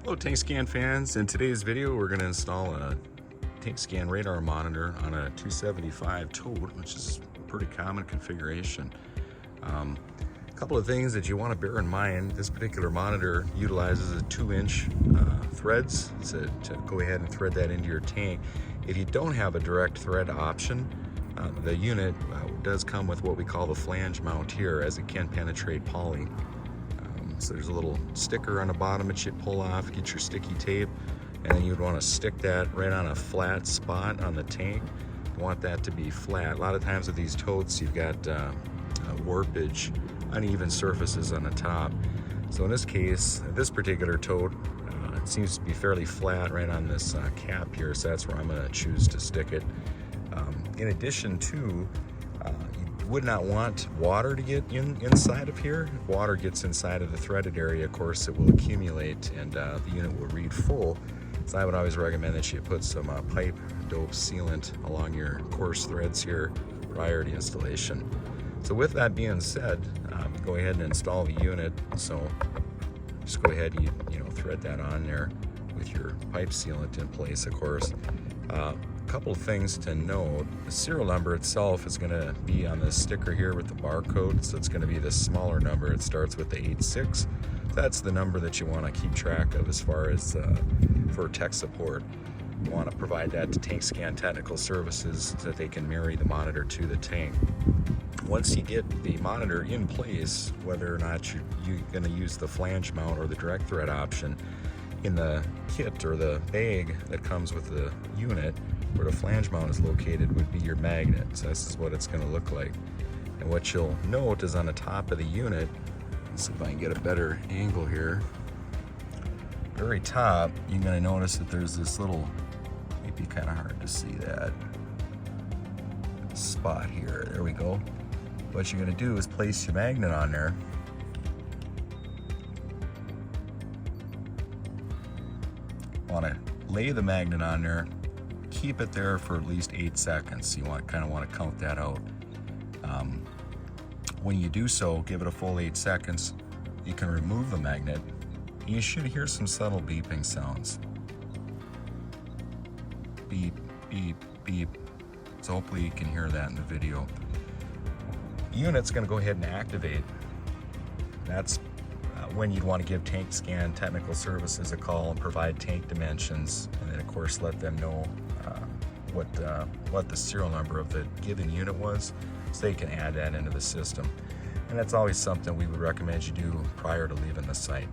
Hello tank scan fans. In today's video we're going to install a tank scan radar monitor on a 275 tote, which is a pretty common configuration. A couple of things that you want to bear in mind: this particular monitor utilizes a 2-inch threads, so to go ahead and thread that into your tank. If you don't have a direct thread option, the unit does come with what we call the flange mount here, as it can penetrate poly. So there's a little sticker on the bottom that you pull off, get your sticky tape, and then you'd want to stick that right on a flat spot on the tank. You want that to be flat. A lot of times with these totes you've got warpage, uneven surfaces on the top. So in this case, this particular tote, it seems to be fairly flat right on this cap here, so that's where I'm going to choose to stick it. In addition to, you would not want water to get inside of here. If water gets inside of the threaded area, of course it will accumulate and the unit will read full. So I would always recommend that you put some pipe dope sealant along your coarse threads here prior to installation. So with that being said, go ahead and install the unit. So just go ahead and you know, thread that on there with your pipe sealant in place, of course. Couple of things to note: the serial number itself is going to be on this sticker here with the barcode, so it's going to be the smaller number. It starts with the 86. That's the number that you want to keep track of as far as for tech support. You want to provide that to Tank Scan Technical Services so that they can marry the monitor to the tank. Once you get the monitor in place, whether or not you're going to use the flange mount or the direct thread option, in the kit or the bag that comes with the unit, where the flange mount is located would be your magnet. So this is what it's going to look like. And what you'll note is on the top of the unit, let's see if I can get a better angle here, very top, you're going to notice that there's this little, maybe kind of hard to see that spot here. There we go. What you're going to do is place your magnet on there. Want to lay the magnet on there, keep it there for at least 8 seconds. You kind of want to count that out. When you do so, give it a full 8 seconds. You can remove the magnet, and you should hear some subtle beeping sounds. Beep, beep, beep. So hopefully you can hear that in the video. The unit's going to go ahead and activate. That's when you'd want to give Tank Scan Technical Services a call and provide tank dimensions, and then of course let them know what the serial number of the given unit was, so they can add that into the system. And that's always something we would recommend you do prior to leaving the site.